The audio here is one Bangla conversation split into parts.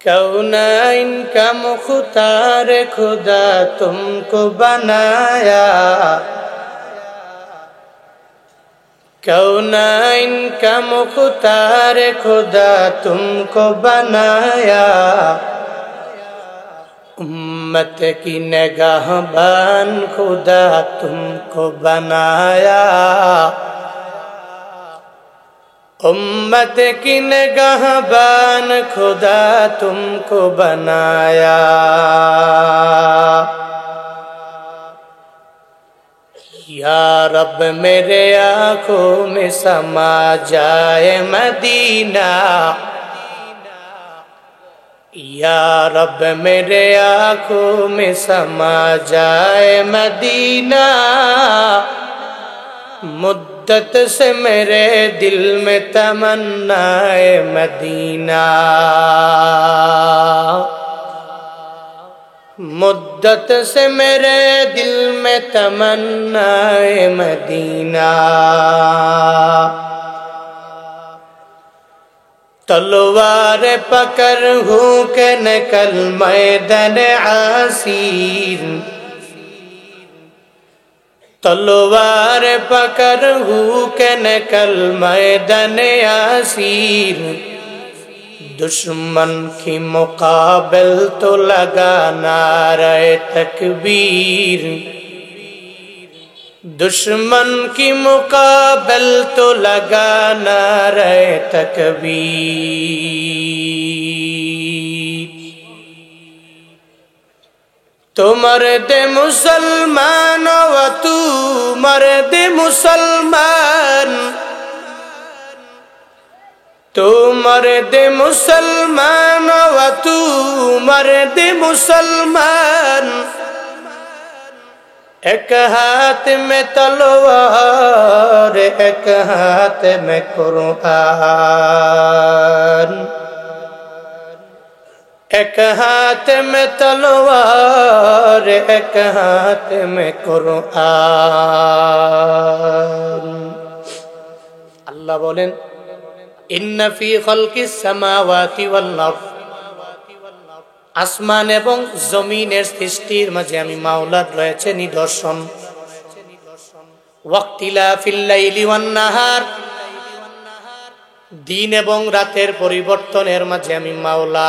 कौनाइन का मुख्तार खुदा तुमको बनाया, कौनाइन का मुख्तार खुदा तुमको बनाया, उम्मत की निगाहबान खुदा तुमको बनाया, उम्मत की निगाहबान खुदा तुमको बनाया। या रब मेरे आँखों में समा जाए मदीना, या रब मेरे आँखों में समा जाए मदीना, मुद्दत से मेरे दिल में तमन्नाए मदीना, मुद्दत से मेरे दिल में तमन्नाए मदीना। तलवार पकड़ हूँ के निकल मैदान आसीर, तलवार पकड़ हूँ के निकल मैदान आसीर, दुश्मन की मुकाबिल तो लगा नारे तकबीर, दुश्मन की मुकाबिल तो लगा नारे तकबीर। तो मर्द मुसलमान व तू मर्द मुसलमान, तो मर्द मुसलमान व तू मर्द मुसलमान, एक हाथ में तलवार एक हाथ में कुरान, एक हाथ में तलवार एक हाथ में कुरान। अल्लाह बोलेन इन्ना फी खल्किस समावाति वल अर्द, আসমান এবং জমিনের সৃষ্টির মাঝে আমি মাওলার রয়েছে নিদর্শন। ওয়াক্তিলাফিল লাইলি ওয়ান নাহার, দিন এবং রাতের পরিবর্তনের মাঝে আমি মাওলা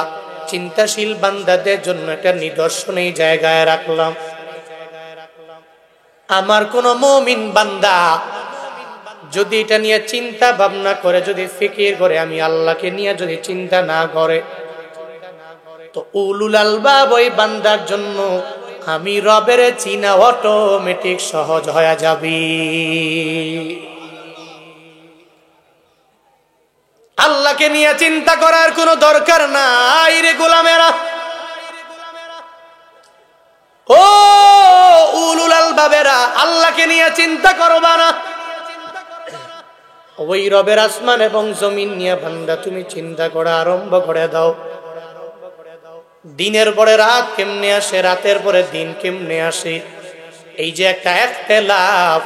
চিন্তাশীল বান্দাদের জন্য একটা নিদর্শন এই জায়গায় রাখলাম। আমার কোন মুমিন বান্দা যদি এটা নিয়ে চিন্তা ভাবনা করে, যদি ফিকির করে, আমি আল্লাহকে নিয়ে যদি চিন্তা না করে, তো উলুল আলবাব ওই বান্দার জন্য আমি রবের চিনা অটোমেটিক সহজ হয়ে যাবে। আল্লাহকে নিয়ে চিন্তা করার কোনো দরকার নাই রে গোলামেরা। ও উলুল আলবাবেরা, আল্লাহকে নিয়ে চিন্তা করবা না, ওই রবের আসমান এবং জমিন নিয়ে বান্দা তুমি চিন্তা করা আরম্ভ করে দাও। দিনের পরে রাত কেমনে আসে, রাতের পরে দিন কেমনে আসে, এই যে একটা ইখতিলাফ,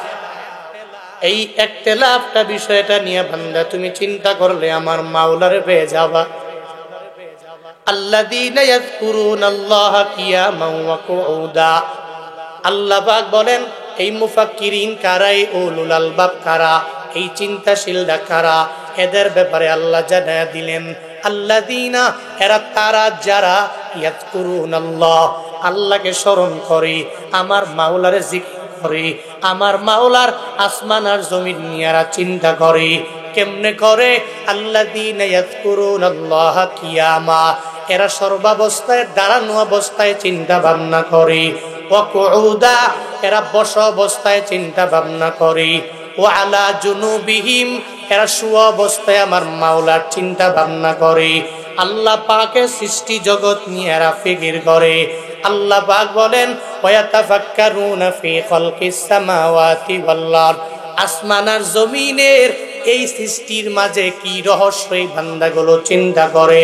এই ইখতিলাফটা বিষয়টা নিয়ে বান্দা তুমি চিন্তা করলে আমার মাওলারে পেয়ে যাবা। আল্লাযীনা ইয়াযকুরুনাল্লাহা কিয়ামান ওয়া কুউদা, আল্লাহ পাক বলেন এই মুফাক্কিরিন কারা, এই উলুল আলবাব কারা, এই চিন্তাশীলরা কারা, এদের ব্যাপারে আল্লাহ জানায়া দিলেন আল্লাযীনা, এরা তারা যারা ইয়াযকুরুনাল্লাহ, আল্লাহকে স্মরণ করে, আমার মাওলারে জিকির করে, আমার মাওলার আসমান আর জমিন নিয়ে এরা চিন্তা করে। কেমনে করে? আল্লাযীনা ইয়াযকুরুনাল্লাহা কিয়ামা, এরা সর্বাবস্থায় দাঁড়ানো অবস্থায় চিন্তা ভাবনা করে। ওয়া কুউদা, এরা বসা অবস্থায় চিন্তা ভাবনা করে। ওয়া আলা জুনুবিহিম, এরা শুয়া অবস্থায় আমার মাওলার চিন্তা ভাবনা করে। আল্লাহ পাকের সৃষ্টি জগৎ নিয়ে এরা ফিকির করে। আল্লাহ পাক বলেন ওয়াতাফাক্কারুনা ফি খালকিস সামাওয়াতি ওয়াল আরদ, আসমান আর জমিনের এই সৃষ্টির মাঝে কি রহস্য এই বান্দাগুলো চিন্তা করে।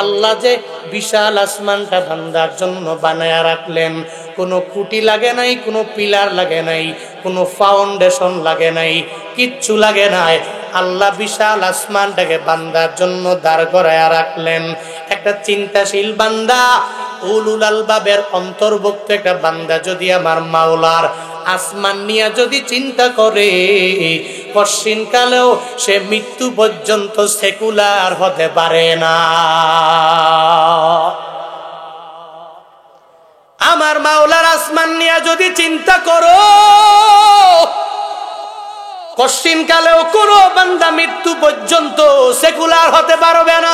আল্লাহ যে বিশাল আসমানটা বান্দার জন্য বানায়া রাখলেন, কোনো খুঁটি লাগে নাই, কোনো পিলার লাগে নাই, কোনো ফাউন্ডেশন লাগে নাই, কিচ্ছু লাগে নাই। আল্লাহ বিশাল আসমানটাকে বান্দার জন্য দাঁড় করায়া রাখলেন। একটা একটা চিন্তাশীল বান্দা, উলুল আলবাবের অন্তর্ভুক্ত একটা বান্দা যদি আমার মাওলার আসমান নিয়ে যদি চিন্তা করে, কশিনকালেও সে মৃত্যু পর্যন্ত সেকুলার হতে পারে না। আমার মাওলার আসমান নিয়ে যদি চিন্তা করো, কশিনকালেও কোনো বান্দা মৃত্যু পর্যন্ত সেকুলার হতে পারবে না।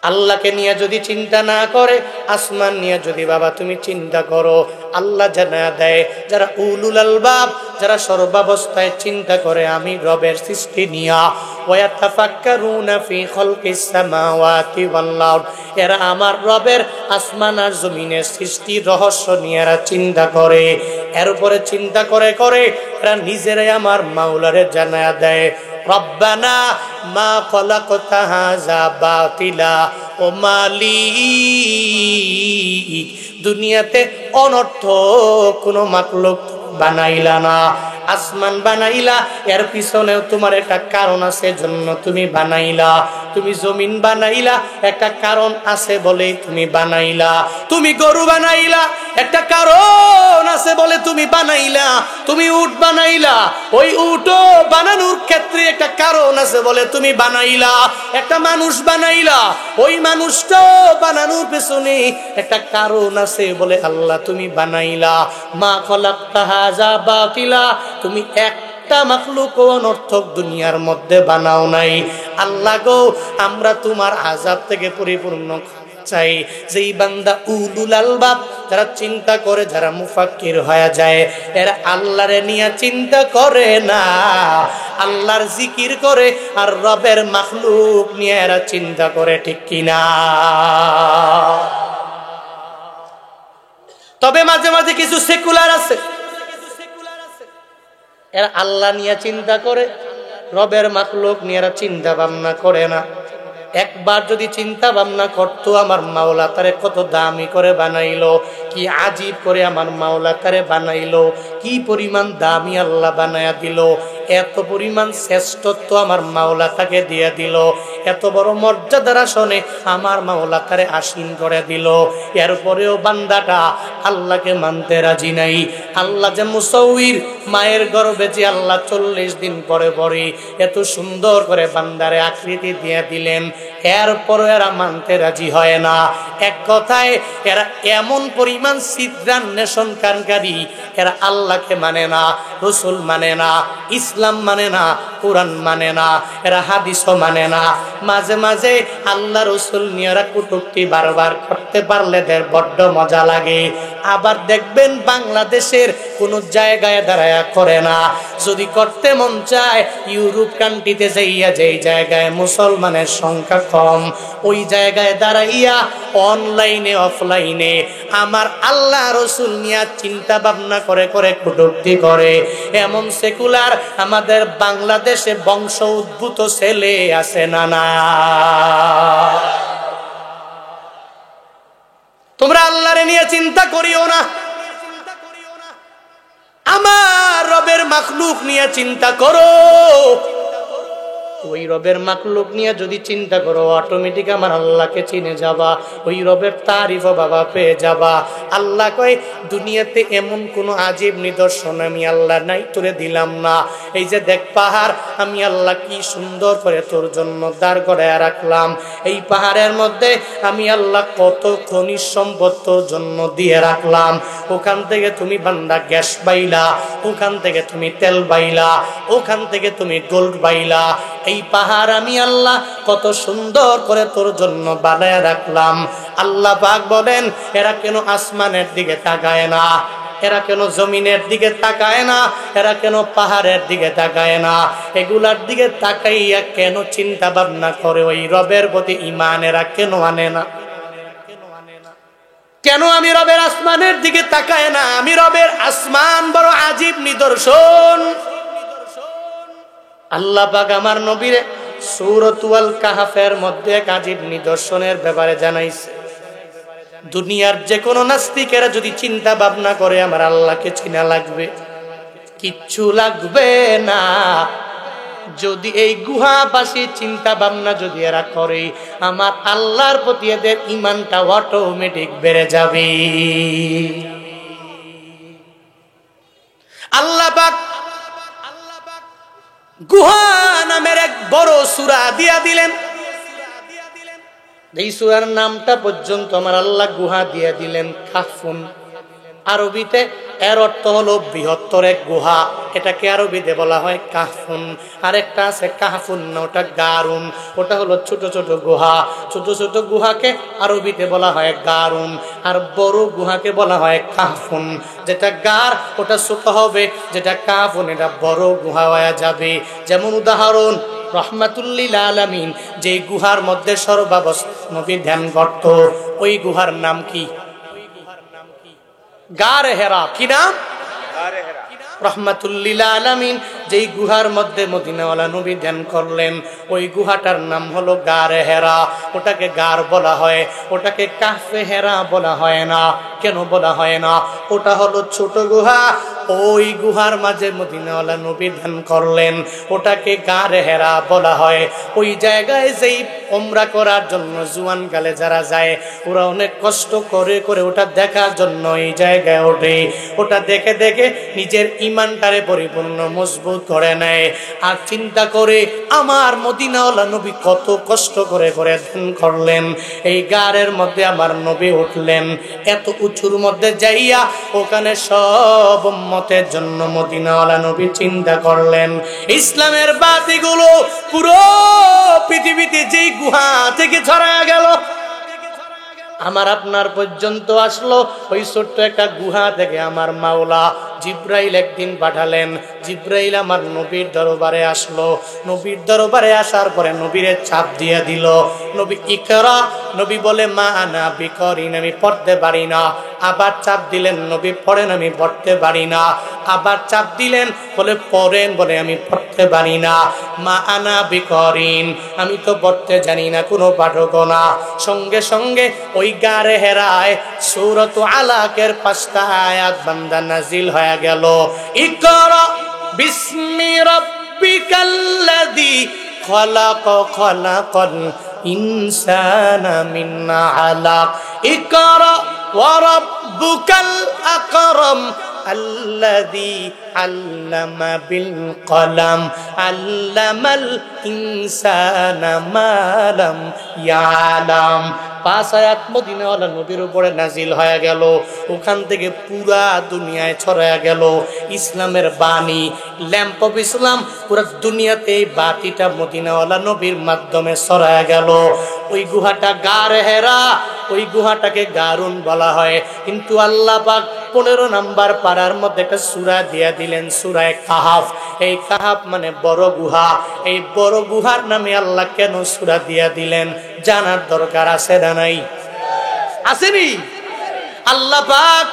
আল্লাহকে নিয়ে যদি চিন্তা না করে, আসমান নিয়ে যদি বাবা তুমি চিন্তা করো, আল্লাহ জানা দেয় যারা উলুল আলবাব, যারা সর্বাবস্থায় চিন্তা করে আমি রবের সৃষ্টি নিয়া, ওয়াতাফাক্কারুনা ফি খালকিস সামাওয়াতি ওয়াল আরদ, এরা আমার রবের আসমান আর জমিনের সৃষ্টির রহস্য নিয়ে এরা চিন্তা করে। এর উপরে চিন্তা করে করে এরা নিজেরাই আমার মাওলারে জানা দেয়, রব্বানা মা খালাকতা হাযা বাতিলা ও মালিক, দুনিয়াতে অনর্থক কোনো মাখলুক বানাইলা না, আসমান বানাইলা এর পিছনেও তোমার একটা কারণ আছে, জন্য তুমি বানাইলা। তুমি জমিন বানাইলা একটা কারণ আছে বলে তুমি বানাইলা। তুমি গরু বানাইলা একটা কারণ আছে বলে তুমি বানাইলা। তুমি উট বানাইলা, ওই উটও বানানোর ক্ষেত্রে একটা কারণ আছে বলে তুমি বানাইলা। একটা মানুষ বানাইলা, ওই মানুষটাও বানানোর পেছনে একটা কারণ আছে বলে আল্লাহ তুমি বানাইলা। মা খালাকতা হাযা বাতিলা, তুমি একটা মাখলুক অনর্থক দুনিয়ার মধ্যে বানাও নাই। আল্লাহ গো, আমরা তোমার আযাব থেকে পরিপূর্ণ চাই। যেই বান্দা উলুল আলবাব, যারা চিন্তা করে, যারা মুফাক্কির হয়ে যায়, এরা আল্লাহরে নিয়ে চিন্তা করে না, আল্লাহর জিকির করে আর রবের মাখলুক নিয়ে এরা চিন্তা করে, ঠিক কিনা? তবে মাঝে মাঝে কিছু সেকুলার আছে, এরা আল্লাহ নিয়ে চিন্তা করে, রবের মাখলুক নিয়ে এরা চিন্তা ভাবনা করে না। একবার যদি চিন্তা ভাবনা করতো আমার মাওলা তারে কত দামি করে বানাইলো, কি আজীব করে আমার মাওলা তারে বানাইলো, কি পরিমাণ দামি আল্লাহ বানায়া দিল, এত পরিমাণ শ্রেষ্ঠত্ব আমার মাওলা তাকে দিয়ে দিল, এত বড় মর্যাদার আসনে আমার মাওলা তারে আসীন করে দিল। এরপরেও বান্দাটা আল্লাহকে মানতে রাজি নাই। আল্লাহ যে মুসাউইর, মায়ের গর্ভে যে আল্লাহ 40 দিন পরে পরে এত সুন্দর করে বান্দারে আকৃতি দিয়ে দিলেন, এরপরও এরা মানতে রাজি হয় না। এক কথায় এরা এমন পরিমাণ ছিদ্রান্বেষণকারী, এরা আল্লাহকে মানে না, রসুল মানে না, ইসলাম মানে না, কোরআন মানে না, এরা হাদিসও মানে না। মাঝে মাঝে আল্লাহ রসুল নিয়ে এরা কটূক্তি বারবার করতে পারলে এদের বড্ড মজা লাগে। আবার দেখবেন বাংলাদেশের কোনো জায়গায় দাঁড়ায়া করে না। যদি করতে মন চায় ইউরোপ কান্ট্রিতে যাইয়া, যেই জায়গায় মুসলমানের সংখ্যা কম, ওই জায়গায় দাঁড়াইয়া অনলাইনে অফলাইনে আমার আল্লাহ রসুল নিয়ে চিন্তা ভাবনা করে করে কটূক্তি করে। এমন সেকুলার আমাদের বাংলাদেশে বংশ উদ্ভূত ছেলে আছে না? না, তোমরা আল্লাহরে নিয়ে চিন্তা করিও না, আমার রবের মাখলুক নিয়ে চিন্তা করো। ওই রবের মাখলুক নিয়ে যদি চিন্তা করো, অটোমেটিক আমার আল্লাহকে চিনে যাবা, ওই রবের তারিফ বাবা পেয়ে যাবা। আল্লাহ কয় দুনিয়াতে এমন কোন আজীব নিদর্শন আমি আল্লাহ নাই তোরে দিলাম না। এই যে দেখ পাহাড়, আমি আল্লাহ কি সুন্দর করে তোর জন্য দাঁড় করায় রাখলাম। এই পাহাড়ের মধ্যে আমি আল্লাহ কত খনিজ সম্পদ তোর জন্য দিয়ে রাখলাম। ওখান থেকে তুমি বান্দা গ্যাস পাইলা, ওখান থেকে তুমি তেল পাইলা, ওখান থেকে তুমি গোল্ড পাইলা। এই পাহাড় আমি আল্লাহ কত সুন্দর করে তোর জন্য বানায় রাখলাম। আল্লাহ পাক বলেন এরা কেন আসমানের দিকে তাকায় না, এরা কেন জমিনের দিকে তাকায় না, এরা কেন পাহাড়ের দিকে তাকায় না, এগুলার দিকে তাকাইয়া কেন চিন্তা ভাবনা করে ওই রবের প্রতি ঈমান এরা কেন আনে না? কেন আমি রবের আসমানের দিকে তাকায় না? আমি রবের আসমান বড় আজীব নিদর্শন। আল্লাহ পাক আমার নবীরে সূরাতুল কাহফের মধ্যে এক আজীব নিদর্শনের ব্যাপারে জানাইছে। দুনিয়ার যে কোনো নাস্তিকেরা যদি চিন্তা ভাবনা করে আমার আল্লাহকে চিনা লাগবে, কিচ্ছু লাগবে না। যদি এই গুহাবাসী চিন্তা ভাবনা যদি এরা করে, আমার আল্লাহর প্রতি এদের ঈমানটা অটোমেটিক বেড়ে যাবে। আল্লাহ পাক গুহা নামের এক বড় সূরা দিয়া দিলেন। এই সূরার নামটা পর্যন্ত আমার আল্লাহ গুহা দিয়া দিলেন কাহফুন। আরবিতে এর অর্থ হলো বৃহত্তর এক গুহা, এটাকে আরবিতে বলা হয় কাহফুন। আরেকটা আছে কাহফুন না, ওটা গারুন, ওটা হলো ছোট ছোট গুহা। ছোট ছোট গুহাকে আরবিতে বলা হয় গারুন, আর বড় গুহাকে বলা হয় কাহফুন। যেটা গার ওটা ছোট হবে, যেটা কাহফুন এটা বড় গুহা হয়ে যাবে। যেমন উদাহরণ, রহমাতুল্লিল আলামিন যে গুহার মধ্যে সর্বাবস্থা নবী ধ্যান করত, ওই গুহার নাম কি? গারে হেরা। কি নাম? রহমাতুল্লিল আলামিন যেই গুহার মধ্যে মদিনাওয়ালা নবী ধ্যান করলেন, ওই গুহাটার নাম হলো গারে হেরা। ওটাকে গার বলা হয়, ওটাকে কাহফে হেরা বলা হয় না। কেন বলা হয় না? ওটা হলো ছোট গুহা, ওই গুহার মাঝে মদিনাওয়ালা নবী ধ্যান করলেন, ওটাকে গারে হেরা বলা হয়। ওই জায়গায় যেই উমরা করার জন্য জুয়ান কালে যারা যায়, ওরা অনেক কষ্ট করে করে ওটা দেখার জন্য এই জায়গায় ওঠে। ওটা দেখে দেখে নিজের ঈমানটারে পরিপূর্ণ মজবুত করে নেয়, আর চিন্তা করে আমার মদিনাওয়ালা নবী কত কষ্ট করে করে ধ্যান করলেন, এই গারের মধ্যে আমার নবী উঠলেন। এত উঁচুর মধ্যে যাইয়া ওখানে সব উম্মতের জন্য মদিনাওয়ালা নবী চিন্তা করলেন ইসলামের বাতিগুলো পুরো পৃথিবীতে যেই গুহা থেকে ছড়ায়া গেল, আমার আপনার পর্যন্ত আসলো। ওই ছোট্ট একটা গুহা থেকে আমার মাওলা জিব্রাইল একদিন পাঠালেন। জিব্রাইল আমার নবীর দরবারে আসলো। নবীর দরবারে আসার পরে নবীরে চাপ দিয়ে দিল, নবী ইকরা। নবী বলে মা আনা বিকরিন, আমি পড়তে পারি না। আবার চাপ দিলেন, নবী পড়েন, আমি পড়তে পারি না। আবার চাপ দিলেন, বলে পড়েন, বলে আমি পড়তে পারি না। মা আনা বিকরিন, আমি তো পড়তে জানি না, কোনো পাঠক না। সঙ্গে সঙ্গে ওই গারে হেরায় সূরাত আলাকের 5টা আয়াত বান্দা নাজিল হয়ে গেল। ইকরা বিসমি রাব্বিকাল্লাযী খলাক, খলাকাল ইনসানা মিন আলাক। ইকরা ওয়া রাব্বুকাল আকরাম আল্লাযী আল্লামা বিল কলম আল্লামাল ইনসানা মা লাম ইয়ালাম। 5 আয়াত মদিনাওয়ালা নবীর উপরে নাজিল হয়ে গেল। ওখান থেকে পুরা দুনিয়ায় ছড়ায়া গেল ইসলামের বাণী, ল্যাম্প অফ ইসলাম। পুরা দুনিয়াতে এই বাতিটা মদিনাওয়ালা নবীর মাধ্যমে ছড়ায়া গেল। ওই গুহাটা গারে হেরা, ওই গুহাটাকে গারুন বলা হয়। কিন্তু আল্লাহ পাক 15 নাম্বার পারার মধ্যে একটা সূরা দিয়া দিলেন, সূরা কাহাফ। এই কাহাফ মানে বড় গুহা। এই বড় গুহার নামে আল্লাহ কেন সূরা দিয়া দিলেন জানার দরকার আছে না নাই? আসেনি? আল্লাহ পাক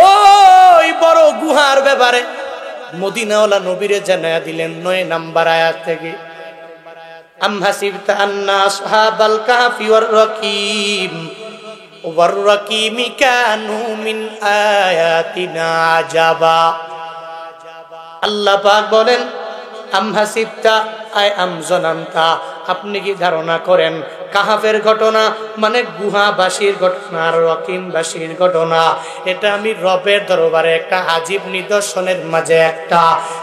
ওই বড় গুহার ব্যাপারে মদিনাওয়ালা নবীরে জানায়া দিলেন 9 নাম্বার আয়াত থেকে। আম হাসিবতা আন্না আসহাবাল কাহফি ওয়ার রাকিম ওয়ার রাকিমি কানু মিন আয়াতিনা আজাবা। আল্লাহ পাক বলেন আম হাসিবতা আই আম জানান্তা, আপনি কি ধারণা করেন কাহাফের ঘটনা মানে গুহাবাসীর ঘটনা, আর রকিমবাসীর ঘটনা, এটা আমি রবের দরবারে একটা আজীব নিদর্শনের মাঝে একটা।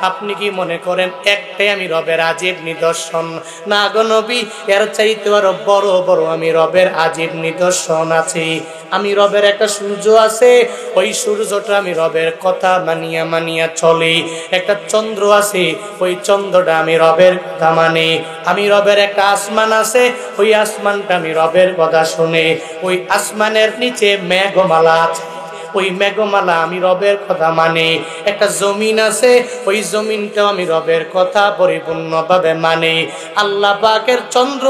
আপনি কি মনে করেন একটাই আমি রবের আজীব নিদর্শন? না গো নবী, এর চাইতে আরো বড় বড় আমি রবের আজীব নিদর্শন আছে। আমি রবের একটা সূর্য আছে, ওই সূর্যটা আমি রবের কথা মানিয়া মানিয়া চলে। একটা চন্দ্র আছে, ওই চন্দ্রটা আমি রবের কথা মানে। আমি রবের একটা আসমান আছে, ওই আসমানটা আমি রবের কথা শুনে। ওই আসমানের নিচে মেঘমালা আছে, ওই মেঘমালা আমি রবের কথা মানে। একটা জমিন আছে, ওই জমিনটাও আমি রবের কথা পরিপূর্ণভাবে মানে। আল্লাহ পাকের চন্দ্র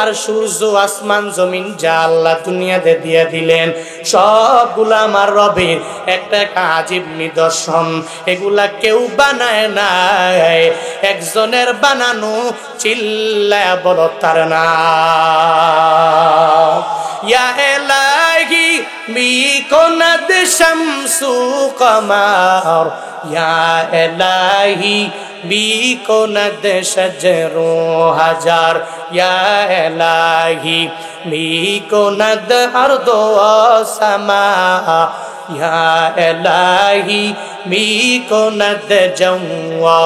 আর সূর্য, আসমান, জমিন যা আল্লাহ দুনিয়াতে দিয়ে দিলেন, সবগুলা আমার রবের একটা একটা আজীব নিদর্শন। এগুলা কেউ বানায় নাই, একজনের বানানো। চিল্লায়া বলো তার না। ইয়া এলাহি মিকনাদ শামসু কমার, ইয়া এলাহি भी कुनद शजरो हजार या इलाही भी कुनद अर्दो समा या इलाही भी कुनद जवा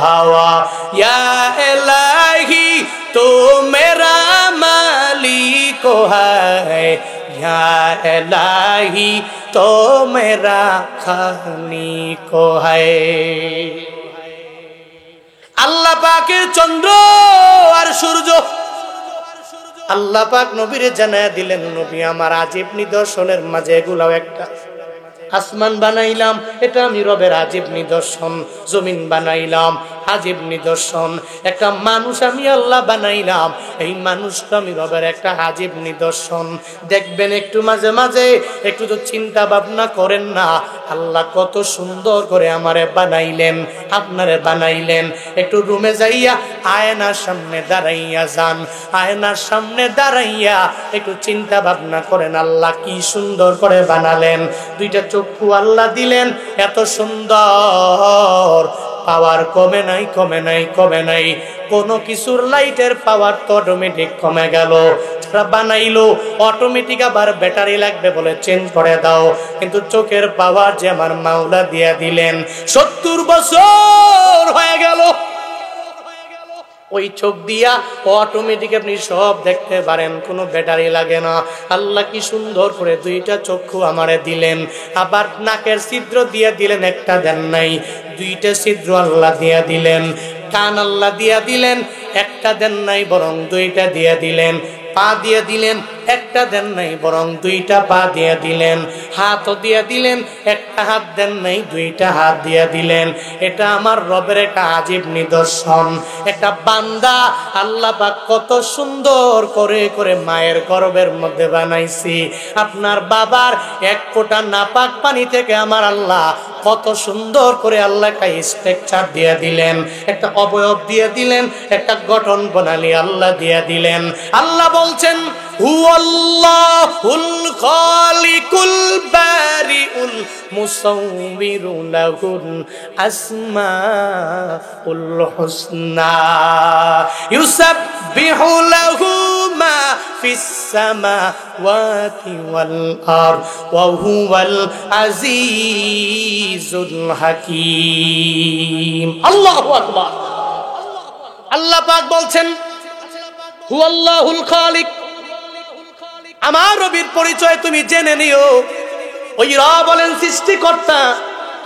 हवा या इलाही तो मेरा मालिक है या इलाही तो मेरा खालिक है। আল্লাহ পাকের চন্দ্র আর সূর্য আল্লাহ পাক নবীরে জানায়া দিলেন, নবী আমার আজীব নিদর্শনের মাঝে এগুলাও একটা। আসমান বানাইলাম, এটা আমি রবের আজীব নিদর্শন। জমিন বানাইলাম, আজীব নিদর্শন। একটা মানুষ আমি আল্লাহ বানাইলাম, এই মানুষটা আমি রবের একটা আজীব নিদর্শন। দেখবেন একটু মাঝে মাঝে একটু তো চিন্তা ভাবনা করেন না, আল্লাহ কত সুন্দর করে আমারে বানাইলেন, আপনারে বানাইলেন। একটু রুমে যাইয়া আয়নার সামনে দাঁড়াইয়া যান, আয়নার সামনে দাঁড়াইয়া একটু চিন্তা ভাবনা করেন, আল্লাহ কি সুন্দর করে বানালেন। দুইটা চক্ষু আল্লাহ দিলেন, এত সুন্দর। পাওয়ার কমে নাই, কমে নাই, কমে নাই। কোন কিছুর লাইটের পাওয়ার তো অটোমেটিক কমে গেল। যারা বানাইলো অটোমেটিক আবার ব্যাটারি লাগবে বলে চেঞ্জ করে দাও। কিন্তু চোখের পাওয়ার যে আমার মাওলা দিয়া দিলেন, 70 বছর হয়ে গেল, ওই চোখ দিয়া অটোমেটিক আপনি সব দেখতে পারেন, কোনো ব্যাটারি লাগে না। আল্লাহ কি সুন্দর করে দুইটা চক্ষু আমারে দিলেন। আবার নাকের ছিদ্র দিয়ে দিলেন, একটা দেন নাই, দুইটা ছিদ্র আল্লাহ দিয়া দিলেন। কান আল্লাহ দিয়া দিলেন, একটা দেন নাই বরং দুইটা দিয়া দিলেন। পা দিয়ে দিলেন, একটা দেন নাই বরং দুইটা পা দিয়ে দিলেন। হাতও দিয়ে দিলেন, একটা হাত দেন নাই, দুইটা হাত দিয়ে দিলেন। এটা আমার রবের একটা আজীব নিদর্শন। একটা বান্দা আল্লাহ পাক কত সুন্দর করে করে মায়ের গর্ভের মধ্যে বানাইছি। আপনার বাবার এক ফোঁটা নাপাক পানি থেকে আমার আল্লাহ কত সুন্দর করে আল্লাহ একটা স্ট্রাকচার দিয়ে দিলেন, একটা অবয়ব দিয়ে দিলেন, একটা গঠন প্রণালী আল্লাহ দিয়ে দিলেন। আল্লাহ বলছেন, হুয়াল্লাহুল খালিকুল বারিউল মুসাউবিরু লাহুল আসমাউল হুসনা ইউসাববিহু লাহু মা ফিস সামাওয়াতি ওয়াল আরদ ওয়া হুয়াল আজিজুল হাকীম। আল্লাহু আকবার। আল্লাহ পাক বলছেন, হুয়াল্লাহুল খালিক, আমার রবের পরিচয় তুমি জেনে নিও। ওই রব হলেন সৃষ্টিকর্তা,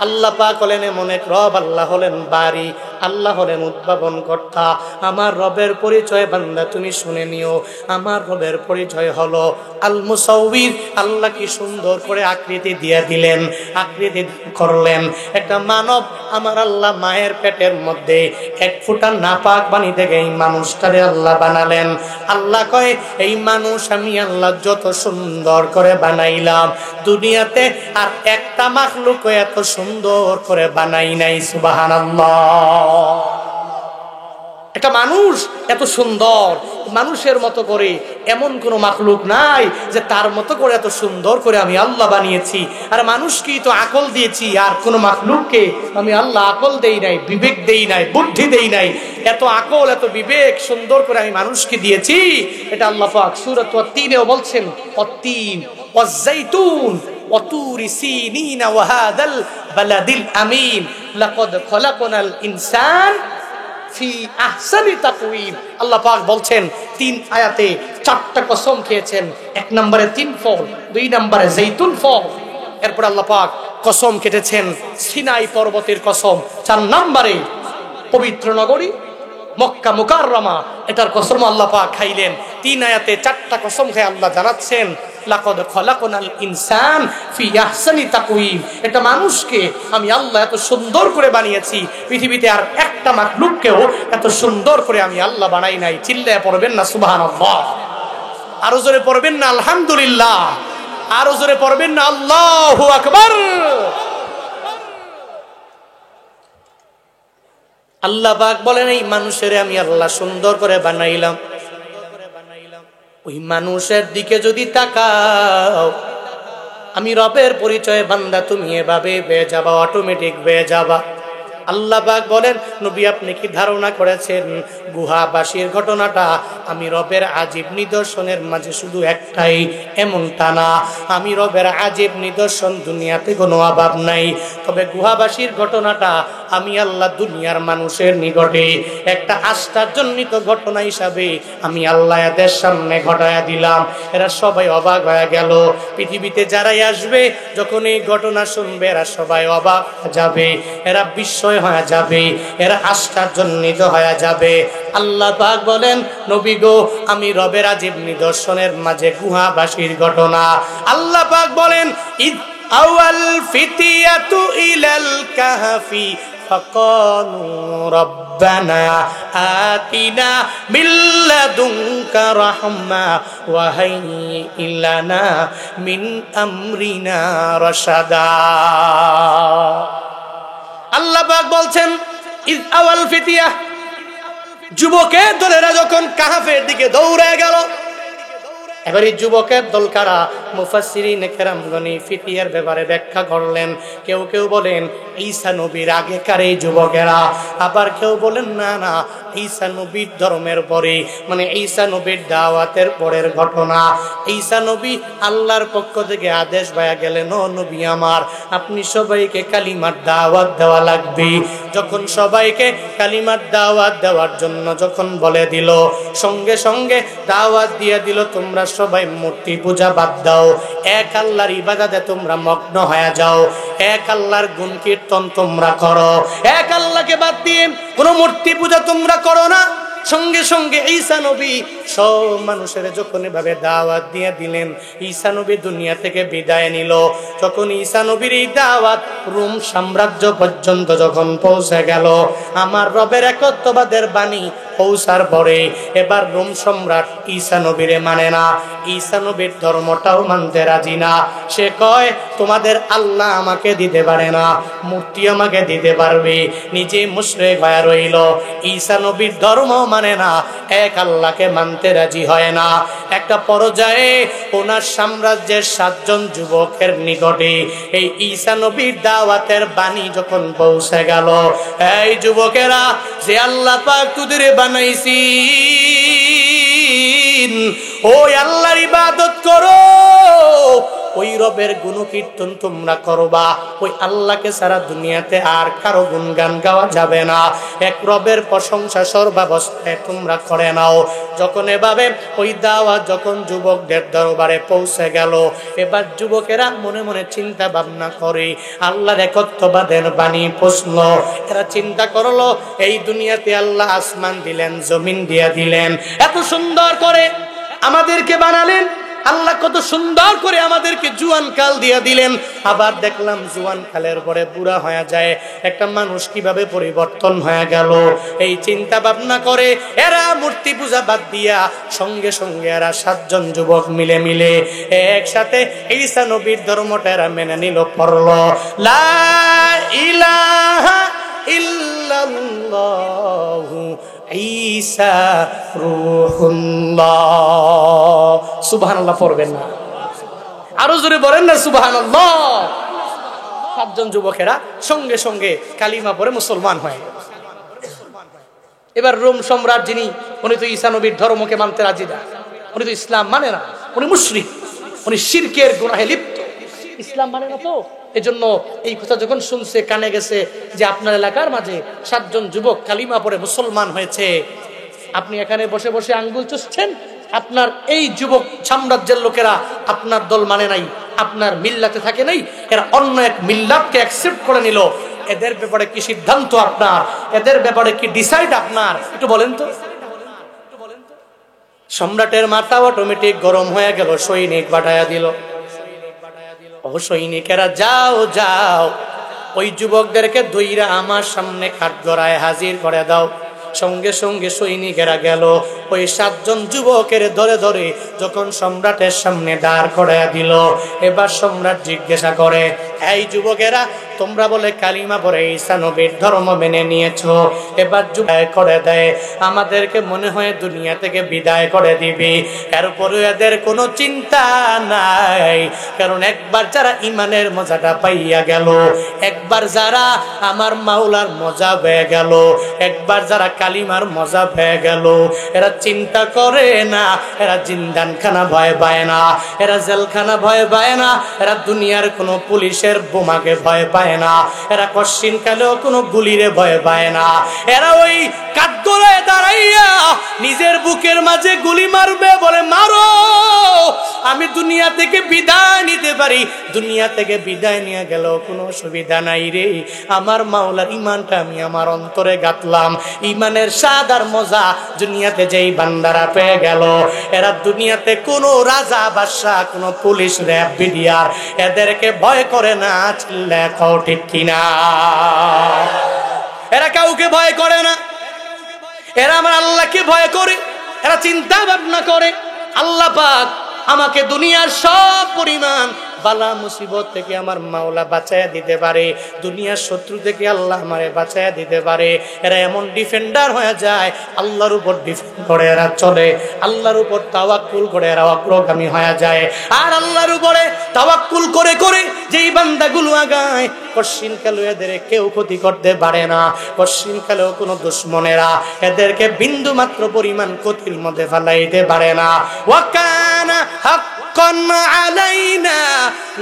আল্লাহ পাক হলেন এমন এক রব, আল্লাহ হলেন বারি, আল্লাহ হলেন উদ্ভাবন কর্তা। আমার রবের পরিচয় বান্দা তুমি শুনে নিও। আমার রবের পরিচয় হলো আল মুসাউবির। আল্লাহ কি সুন্দর করে আকৃতি দিয়ে দিলেন, আকৃতি করলেন। একটা মানব আমার আল্লাহ মায়ের পেটের মধ্যে এক ফোঁটা নাপাক পানি থেকে এই মানুষটারে আল্লাহ বানালেন। আল্লাহ কয়, এই মানুষ আমি আল্লাহ যত সুন্দর করে বানাইলাম, দুনিয়াতে আর একটা মাখলুক এত সুন্দর করে বানাই নাই। সুবহানাল্লাহ। একটা মানুষ এত সুন্দর, মানুষের মতো করে এমন কোন মাখলুক নাই যে তার মতো করে এত সুন্দর করে আমি আল্লাহ বানিয়েছি। আর মানুষকে তো আকল দিয়েছি, আর কোন মাখলুককে আমি আল্লাহ আকল দেই নাই, বিবেক দেই নাই, বুদ্ধি দেই নাই। এত আকল, এত বিবেক সুন্দর করে আমি মানুষকে দিয়েছি। এটা আল্লাহ পাক সূরা তিনেও বলছেন, অত্তিন ওয়াজ্জাইতুন ওয়াতুরি সিনিনা ওয়া হাদাল বালাদিল আমিন লাকাদ খলাকনাল ইনসান ফি আহসানি তাকওয়িম। আল্লাহ পাক বলছেন 3 আয়াতে 4টা কসম খেয়েছেন। 1 নম্বরে 3 ফল, 2 নম্বরে জৈতুন ফল, এরপর আল্লাহ পাক কসম কেটেছেন সিনাই পর্বতের কসম। 4 নম্বরে পবিত্র নগরী মক্কা মুকাররমা, এটার কসম আল্লাহ পাক খাইলেন। 3 আয়াতে 4টা কসম খেয়ে আল্লাহ জানাচ্ছেন, লাকাদ খলাকনাল ইনসান ফি আহসানি তাকওয়িম। এটা মানুষকে আমি আল্লাহ এত সুন্দর করে বানিয়েছি, পৃথিবীতে আর একটা মাখলুককেও এত সুন্দর করে আমি আল্লাহ বানাই নাই। চিল্লায় পড়বেন না সুবহানাল্লাহ? আরো জোরে পড়বেন না আলহামদুলিল্লাহ? আরো জোরে পড়বেন না আল্লাহু আকবার? আল্লাহ পাক বলেন, এই মানুষের আমি আল্লাহ সুন্দর করে বানাইলাম। ওই মানুষের দিকে যদি তাকাও, আমি রবের পরিচয় বান্দা তুমি এভাবে পেয়ে যাবা, অটোমেটিক পেয়ে যাবা। আল্লাহ পাক বলেন, নবী আপনি কি ধারণা করেছেন গুহাবাসীর ঘটনাটা আমি রবের আজীব নিদর্শনের মাঝে শুধু একটাই? এমনটা না, আমি রবের আজীব নিদর্শন দুনিয়াতে কোনো অভাব নাই। তবে গুহাবাসীর ঘটনাটা আমি আল্লাহ দুনিয়ার মানুষের নিকটে একটা আশ্চর্যজনিত ঘটনা হিসাবে আমি আল্লাহ এদের সামনে ঘটায়া দিলাম। এরা সবাই অবাক হয়ে গেল। পৃথিবীতে যারাই আসবে যখন এই ঘটনা শুনবে এরা সবাই অবাক যাবে, এরা বিস্ময় হয়ে যাবে, এরা আশ্চর্যান্বিত হয়ে যাবে। আল্লাহ পাক বলেন, নবী গো আমি রবের আজীব নিদর্শনের মাঝে গুহাবাসীর ঘটনা আল্লাহ পাক বলেন, ইদ আওয়াল ফিতিয়াতু ইলাল কাহফি فقالوا ربنا آتنا من لدنك رحمة وهيئ لنا من أمرنا رشدا। আল্লাহ পাক বলছেন, ইজ আওয়াল ফিতিয়া, যুবকের দলেরা যখন কাহফের দিকে দৌড়ে গেল। এবার এই যুবকের দল কারা? মুফাসসিরিন কেরামগণ ফিতিয়ার ব্যাপারে ব্যাখ্যা করলেন। কেউ কেউ বলেন ঈসা নবীর আগেকার এই যুবকেরা, আবার কেউ বলেন না না ঈসা নবীর ধর্মের পরে, মানে ঈসা নবীর দাওয়াতের পরের ঘটনা। ঈসা নবী আল্লাহর পক্ষ থেকে আদেশ পাওয়া গেলেন, ও নবী আমার, আপনি সবাইকে কালিমার দাওয়াত দেওয়া লাগবে। যখন সবাইকে কালিমার দাওয়াত দেওয়ার জন্য যখন বলে দিল, সঙ্গে সঙ্গে দাওয়াত দিয়ে দিল, তোমরা সবাই মূর্তি পূজা বাদ দাও, এক আল্লাহর ইবাদতে তোমরা মগ্ন হয়ে যাও, এক আল্লাহর গুণ কীর্তন তোমরা করো, এক আল্লাহকে বাদ দিয়ে কোনো মূর্তি পূজা তোমরা করো না। সঙ্গে সঙ্গে ঈসা নবী সব মানুষের যখন এভাবে দাওয়াত দিয়ে দিলেন, ঈসা নবী দুনিয়া থেকে বিদায় নিল। যখন ঈসা নবীর এই দাওয়াত রোম সাম্রাজ্য পর্যন্ত যখন পৌঁছে গেল, আমার রবের একত্ববাদের বাণী পৌঁছার পরে এবার রোম সম্রাট ঈসা নবীরে মানে না, ঈসা নবীর ধর্মটাও মানতে রাজি না। সে কয়, তোমাদের আল্লাহ আমাকে দিতে পারে না, মূর্তি আমাকে দিতে পারবে। নিজে মুশরিক হয়ে রইল, ঈসা নবীর ধর্ম মানে না, এক আল্লাহকে মানতে রাজি হয় না। একটা পর্যায়ে ওনার সাম্রাজ্যের 7 জন যুবকের নিকটে এই ঈসা নবীর দাওয়াতের বাণী যখন পৌঁছে গেল, এই যুবকেরা, যে আল্লাহ পাক তোদের বানাইছি ওই আল্লাহর ইবাদত করো, ওই রবের গুণকীর্তন তোমরা করবা, ওই আল্লাহকে সারা দুনিয়াতে আর কারো গুণগান গাওয়া যাবে না, এক রবের প্রশংসা সর্বাবস্থায় তোমরা করে নাও। যখন এভাবে ওই দাওয়াত যখন যুবকদের দরবারে পৌঁছে গেল, এবার যুবকেরা মনে মনে চিন্তা ভাবনা করে আল্লাহর একত্ববাদের বাণী প্রশ্ন। এরা চিন্তা করলো, এই দুনিয়াতে আল্লাহ আসমান দিলেন, জমিন দিয়া দিলেন, এত সুন্দর করে আমাদেরকে বানালেন, আল্লাহ কত সুন্দর করে আমাদেরকে জুয়ান কাল দিয়া দিলেন। আবার দেখলাম জুয়ান কালের পরে বুড়া হয়ে যায়, একটা মানুষ কিভাবে পরিবর্তন হয়ে গেল। এই চিন্তা ভাবনা করে এরা মূর্তি পূজা বাদ দিয়া সঙ্গে সঙ্গে এরা 7 জন যুবক মিলে একসাথে ঈসা নবীর ধর্মটা এরা মেনে নিল, পড়ল লা ইলাহা ইল্লাল্লাহু ঈসা রূহুল্লাহ। সুবহানাল্লাহ পড়বেন না, আরো জোরে বলেন না সুবহানাল্লাহ। 7 জন যুবকেরা সঙ্গে সঙ্গে কালিমা পড়ে মুসলমান হয়। এবার রোম সম্রাট যিনি, উনি তো ঈসা নবীর ধর্মকে মানতে রাজি না, উনি তো ইসলাম মানে না, উনি মুশরিক, উনি শিরকের গুনাহে লিপ্ত, ইসলাম মানে না। তো এজন্য এই কথা যখন শুনছে, কানে গেছে যে আপনার এলাকার মাঝে 7 জন যুবক কালিমা পড়ে মুসলমান হয়েছে, আপনি এখানে বসে বসে আঙ্গুল চুষছেন, আপনার এই যুবক সাম্রাজ্যের লোকেরা আপনার দল মানে নাই, আপনার মিল্লাতে থাকে নাই, এরা অন্য এক মিল্লাতকে অ্যাকসেপ্ট করে নিল। এদের ব্যাপারে কি সিদ্ধান্ত আপনার? এদের ব্যাপারে কি ডিসাইড আপনার? একটু বলেন তো। সম্রাটের মাথা অটোমেটিক গরম হয়ে গেল, সৈনিক পাঠায়া দিল। ও সৈনিকেরা, যাও যাও, ওই যুবকদেরকে দইরা আমার সামনে কাঠগড়ায় হাজির করে দাও। সঙ্গে সঙ্গে সৈনিকেরা গেল, ওই 7 জন যুবকের ধরে ধরে যখন সম্রাটের সামনে দাঁড় করাইয়া দিল, এবার সম্রাট জিজ্ঞাসা করে, এই যুবকেরা তোমরা বলে কালিমা পড়ে ঈসা নবীর ধর্ম মেনে নিয়েছো, এবার বিদায় করে দেয়, আমাদেরকে মনে হয় দুনিয়া থেকে বিদায় করে দিবি। এরপরে এদের কোনো চিন্তা নাই, কারণ একবার যারা ইমানের মজাটা পাইয়া গেল, একবার যারা আমার মাওলার মজা পেয়ে গেল, একবার যারা কালিমার মজা পেয়ে গেল, এরা চিন্তা করে না, এরা জিন্দানখানা ভয় পায় না, এরা জেলখানা ভয় পায় না, এরা দুনিয়ার কোনো পুলিশের বোমাকে ভয় পায় না, এরা কশ্চিন কালেও কোনো গুলিরে ভয় পায় না। এরা ওই কাঠগড়ায় দাঁড়াইয়া নিজের বুকের মাঝে গুলি মারবে, বলে মারো, আমি দুনিয়া থেকে বিদায় নিতে পারি। দুনিয়া থেকে বিদায় নিয়ে গেল কোনো অসুবিধা নাই রে, আমার মাওলার ইমানটা আমি আমার অন্তরে গাঁথলাম। ইমানের স্বাদ আর মজা দুনিয়াতে যেই বান্দারা পেয়ে গেল, এরা দুনিয়াতে কোনো রাজা বাদশা, কোনো পুলিশ র্যাব বিডিআর এদেরকে ভয় করে না। চিল্লা কও ঠিক কিনা? এরা কাউকে ভয় করে না, এরা আমার আল্লাহকে ভয় করে। এরা চিন্তা ভাবনা করে আল্লাহ পাক আমাকে দুনিয়ার সব পরিমাণ বালা মুসিবত থেকে আমার মাওলা বাঁচায়া দিতে পারে, দুনিয়ার শত্রু থেকে আল্লাহ আমারে বাঁচায়া দিতে পারে। এরা এমন ডিফেন্ডার হয়ে যায়, আল্লাহর উপর ডিফেন্ড করে এরা চলে, আল্লাহর উপর তাওয়াক্কুল করে এরা অগ্রগামী হয়ে যায়। আর আল্লাহর উপরে তাওয়াক্কুল করে করে যেই বান্দাগুলো আগায়, কশ্চিন কালেও এদের কেউ ক্ষতি করতে পারে না, কশ্চিন কালেও কোনো দুশ্মনেরা এদেরকে বিন্দু মাত্র পরিমাণ ক্ষতির মধ্যে ফেলাইতে পারে না। ওয়াকানা হাক্কান আলাইনা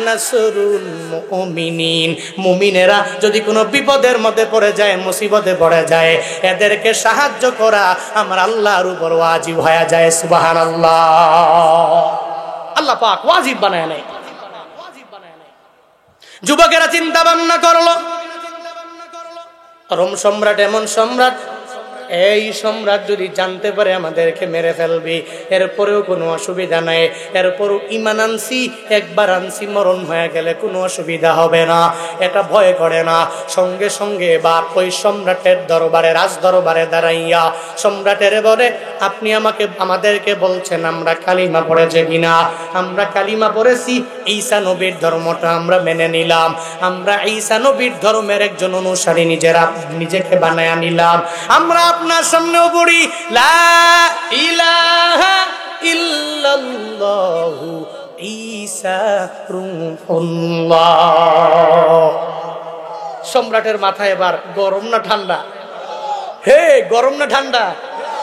নাসরুল মুমিনিন, মুমিনেরা যদি কোনো বিপদের মধ্যে পড়ে যায়, মুসিবতে পড়ে যায়, এদেরকে সাহায্য করা আমার আল্লাহর উপর ওয়াজিব হয়ে যায়। সুবহানাল্লাহ। আল্লাহ পাক ওয়াজিব বানায় নেয়। যুবকেরা চিন্তা ভাবনা করলো, রোম সম্রাট এমন সম্রাট, এই সম্রাট যদি জানতে পারে আমাদেরকে মেরে ফেলবে, এরপরেও কোনো অসুবিধা নাই, এরপরও ইমান আনছি, একবার আনছি, মরণ হয়ে গেলে কোনো অসুবিধা হবে না, এটা ভয় করে না। সঙ্গে সঙ্গে বা ওই সম্রাটের দরবারে, রাজ দরবারে দাঁড়াইয়া সম্রাটের বলে, আপনি আমাদেরকে বলছেন আমরা কালিমা পড়েছে কিনা? আমরা কালিমা পড়েছি, ঈসা নবীর ধর্মটা আমরা মেনে নিলাম, আমরা ঈসা নবীর ধর্মের একজন অনুসারী নিজেকে বানায়া নিলাম। আমরা আপনার সামনেও পড়ি লা ইলাহা ইল্লাল্লাহু ঈসা রূহুল্লাহ। সম্রাটের মাথায় এবার গরম না ঠান্ডা? হে, গরম না ঠান্ডা?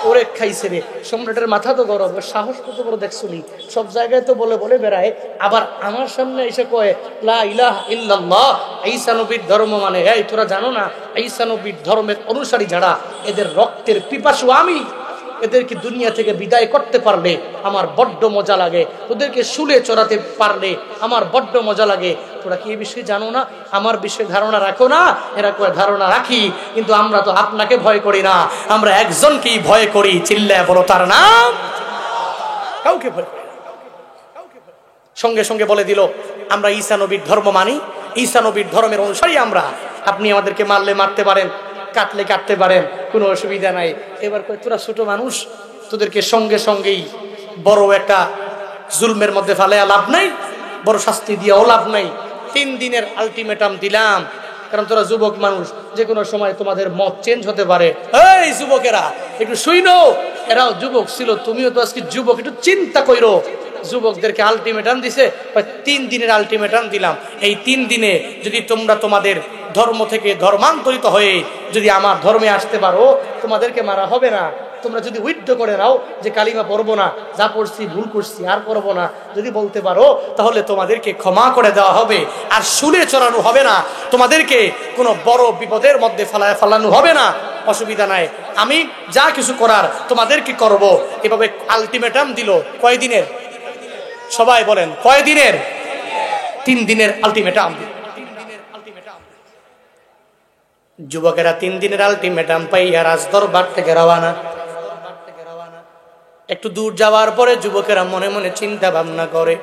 ওরে খাইছে রে, সম্রাটের মাথা তো গরম, সাহস কত বড় দেখছুনি, সব জায়গায় তো বলে বলে বেড়ায়, আবার আমার সামনে এসে কয় লা ইলাহা ইল্লাল্লাহ, ঈসা নবীর ধর্ম মানে। এই তোরা জানো না, ঈসা নবীর ধর্মের অনুসারী যারা, এদের রক্তের পিপাসু আমি, এদেরকে দুনিয়া থেকে বিদায় করতে পারলে আমার বড্ড মজা লাগে, ওদেরকে শুলে চড়াতে পারলে আমার বড্ড মজা লাগে। তোরা কি এই বিষয়ে জানো না? আমার বিষয়ে ধারণা রাখো না? এরা কয় ধারণা রাখি, কিন্তু আমরা তো আপনাকে ভয় করি না, আমরা একজনকেই ভয় করি। চিল্লায় বলো তার নাম। কাউকে ভয় করি না। সঙ্গে সঙ্গে বলে দিল, আমরা ঈসা নবীর ধর্ম মানি, ঈসা নবীর ধর্মের অনুসারী আমরা, আপনি আমাদেরকে মারলে মারতে পারেন, কাটলে কাটতে পারেন, কোনো অসুবিধা নাই। এবার কয় তোরা ছোট মানুষ, তোদেরকে সঙ্গে সঙ্গেই বড় একটা জুলমের মধ্যে ফেলাইয়া লাভ নাই, বড় শাস্তি দিয়েও লাভ নাই। 3 দিনের আলটিমেটাম দিলাম, কারণ তোরা যুবক মানুষ, যে কোনো সময় তোমাদের মত চেঞ্জ হতে পারে। এই যুবকেরা একটু শুইনো, এরাও যুবক ছিল, তুমিও তো আজকে যুবক, একটু চিন্তা কইরো। যুবকদেরকে আলটিমেটাম দিছে, 3 দিনের আলটিমেটাম দিলাম, এই 3 দিনে যদি তোমরা তোমাদের ধর্ম থেকে ধর্মান্তরিত হয়ে যদি আমার ধর্মে আসতে পারো, তোমাদেরকে মারা হবে না। তোমরা যদি উইথড্র করে নাও যে কালিমা পড়বো না, যা পড়ছি ভুল করছি আর পড়বো না, যদি বলতে পারো, তাহলে তোমাদেরকে ক্ষমা করে দেওয়া হবে, আর শুলে চড়ানো হবে না, তোমাদেরকে কোনো বড় বিপদের মধ্যে ফেলানো হবে না, অসুবিধা নাই, আমি যা কিছু করার তোমাদেরকে করব। এভাবে আলটিমেটাম দিল। কয় দিনের? সবাই বলেন কয় দিনের? 3 দিনের আলটিমেটাম। যুবকেরা 3 দিনের আলটিমেটাম পাইয়া রাজ দরবার থেকে রওনা। একটু দূর যাওয়ার পরে যুবকেরা মনে মনে চিন্তা ভাবনা করে,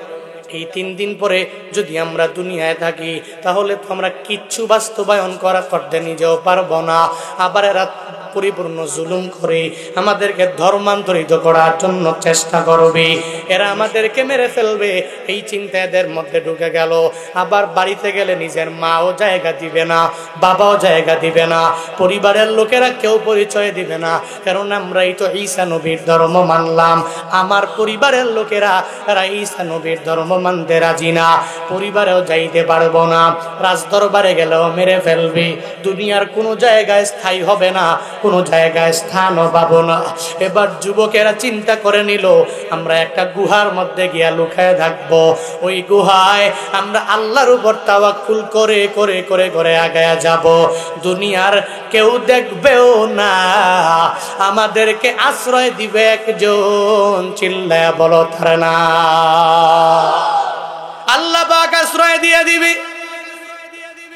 এই 3 দিন পরে যদি আমরা দুনিয়ায় থাকি, তাহলে তো আমরা কিচ্ছু বাস্তবায়ন করতে নিজেও পারবো না। আবার এরা পরিপূর্ণ জুলুম করে আমাদেরকে ধর্মান্তরিত করার জন্য চেষ্টা করবে, এরা আমাদেরকে মেরে ফেলবে, এই চিন্তা এদের মধ্যে ঢুকে গেল। আবার বাড়িতে গেলে নিজের মাও জায়গা দিবে না, বাবাও জায়গা দিবে না, পরিবারের লোকেরা কেউ পরিচয় দিবে না, কারণ আমরাই তো ঈসা নবীর ধর্ম মানলাম। আমার পরিবারের লোকেরা তারা ঈসা নবীর ধর্ম মানতে রাজি না, পরিবারেও যাইতে পারবো না, রাজদরবারে গেলেও মেরে ফেলবে, দুনিয়ার কোনো জায়গায় স্থায়ী হবে না, কোনো জায়গায় স্থানও পাবো না। এবার যুবকেরা চিন্তা করে নিল, আমরা একটা গুহার মধ্যে গিয়া লুকায় থাকবো, ওই গুহায় আমরা আল্লাহর উপর তাওয়াক্কুল করে করে করে করে আগায়া যাব, দুনিয়ার কেউ দেখবেও না, আমাদেরকে আশ্রয় দিবে একজন, চিল্লায়া বলো তার না। আল্লাহ পাক আশ্রয় দিয়ে দিবে।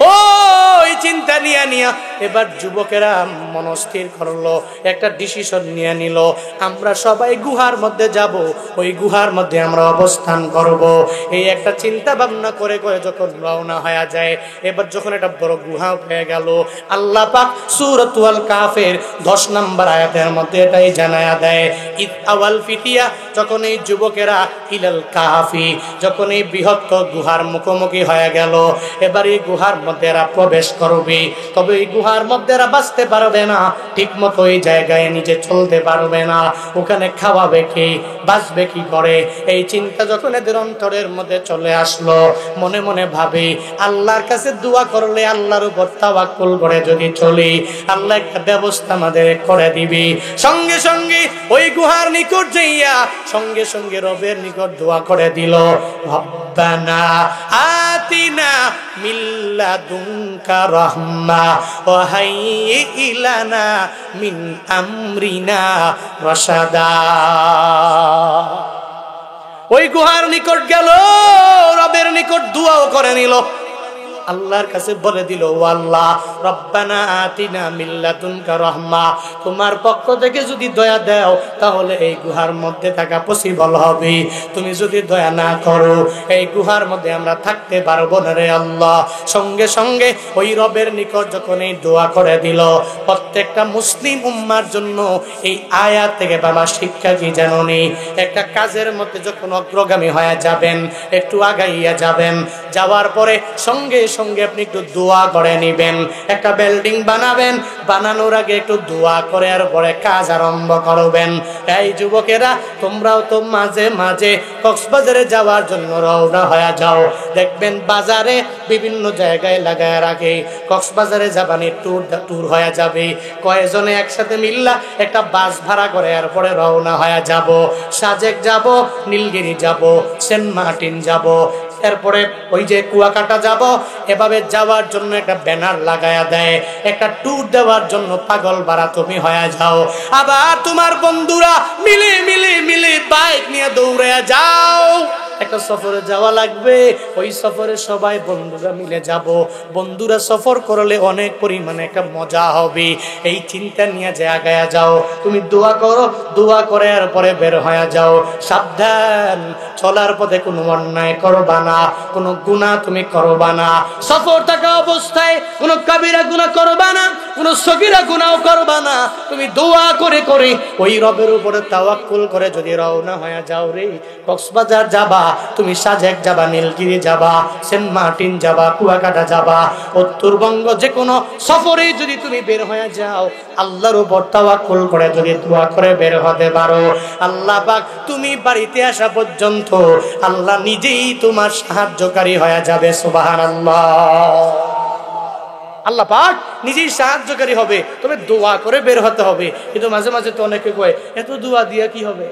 ওই চিন্তা নিয়ে নিয়া এবার যুবকেরা মনস্থির করলো, একটা ডিসিশন নিয়ে নিল, আমরা সবাই গুহার মধ্যে যাব, ওই গুহার মধ্যে আমরা অবস্থান করব। এই একটা চিন্তা ভাবনা করে করে যখন রওনা হয়ে যায়, এবার যখন একটা বড় গুহা হয়ে গেল, আল্লাহ পাক সূরাতুল কাফের 10 নম্বর আয়াতের মধ্যে এটাই জানায়া দেয়, ইদ আওয়াল ফিতিয়া, যখন এই যুবকেরা ইলাল কাফি, যখন এই বৃহত্তর গুহার মুখোমুখি হয়ে গেল, এবার এই গুহার মধ্যে এরা প্রবেশ করবে, তবে এই গুহার মধ্যে এরা বাঁচতে পারবে না, ঠিক মতো এই জায়গায় নিজে চলতে পারবে না, ওখানে খাওয়াবে কি, বাঁচবে কি করে, এই চিন্তা যখন এদের অন্তরের মধ্যে চলে আসলো, মনে মনে ভাবে আল্লাহর কাছে দোয়া করলে, আল্লাহর উপর তাওয়াক্কুল করে যদি চলি, আল্লাহ একটা ব্যবস্থা আমাদের করে দিবে। সঙ্গে সঙ্গে ওই গুহার নিকট যাইয়া সঙ্গে সঙ্গে রবের নিকট দোয়া করে দিল, রব্বানা আতিনা মিন লাদুনকা রাহমা ওয়া হাইয়্যি লানা মিন আমরিনা রাশাদা। ওই গুহার নিকট গেল, রবের নিকট দোয়াও করে নিল, আল্লাহর কাছে বলে দিল, ও আল্লাহ, রব্বানা আতিনা মিন লাদুনকা রাহমা, তোমার পক্ষ থেকে যদি দয়া দাও তাহলে এই গুহার মধ্যে থাকা পসিবল হবে, তুমি যদি দয়া না করো এই গুহার মধ্যে আমরা থাকতে পারবো না রে আল্লাহ। সঙ্গে সঙ্গে ওই রবের নিকট যখন এই দোয়া করে দিল, প্রত্যেকটা মুসলিম উম্মার জন্য এই আয়াত থেকে বাবা শিক্ষা কি জানোনি, একটা কাজের মধ্যে যখন অগ্রগামী হয়ে যাবেন, একটু আগাইয়া যাবেন, যাওয়ার পরে সঙ্গে সঙ্গে আপনি একটু দোয়া করে নিবেন। একটা বিল্ডিং বানাবেন, বানানোর আগে একটু দোয়া করে আর পরে কাজ আরম্ভ করবেন। এই যুবকেরা, তোমরাও তো মাঝে মাঝে কক্সবাজারে যাওয়ার জন্য রওনা হয়ে যাও, দেখবেন বাজারে বিভিন্ন জায়গায় লাগায় রাখে, কক্সবাজারে যাবানি ট্যুর হয়ে যাবে, কয়েকজনে একসাথে মিল্লা একটা বাস ভাড়া করে আর পরে রওনা হয়ে যাব, সাজেক যাব, নীলগিরি যাব, সেন্ট মার্টিন যাব, এরপরে ওই যে কুয়াকাটা যাব, এভাবে যাওয়ার জন্য একটা ব্যানার লাগায়া দেয়, একটা ট্যুর দেওয়ার জন্য পাগল বাড়া তুমি হয়ে যাও। আবার তোমার বন্ধুরা মিলে মিলে মিলে বাইক নিয়ে দৌড়ে যাও, একটা সফরে যাওয়া লাগবে, ওই সফরে সবাই বন্ধুরা মিলে যাব, বন্ধুরা সফর করলে অনেক পরিমাণে একটা মজা হবে, এই চিন্তা নিয়ে যে আগায়া যাও। তুমি দোয়া করো, দোয়া করে আর পরে বের হয়ে যাও। সাবধান, চলার পথে কোনো অন্যায় করবা না, কোনো গুনাহ তুমি করবা না, সফর থাকা অবস্থায় কোনো কাবিরা গুনাহ করবা না, কোনো সগীরা গুনাহ করবা না। তুমি দোয়া করে করে ওই রবের উপরে তাওয়াক্কুল করে যদি রওনা হয়ে যাও রে, কক্সবাজার যাবা, তুমি সাজেক যাবা, নীলগিরি যাবা, সেন্ট মার্টিন যাবা, কুয়াকাটা যাবা, উত্তরবঙ্গ যে কোনো সফরে যদি তুমি বের হয়ে যাও, আল্লাহর উপর তাওয়াক্কুল করে যদি দোয়া করে বের হতে পারো, আল্লাহ পাক তুমি বাড়িতে আসা পর্যন্ত আল্লাহ নিজেই তোমার সাহায্যকারী হয়ে যাবে। সুবহানাল্লাহ। আল্লাহ পাক নিজেই সাহায্যকারী হবে, তবে দোয়া করে বের হতে হবে। কিন্তু মাঝে মাঝে তো অনেকে কয়, এত দোয়া দিয়া কি হবে?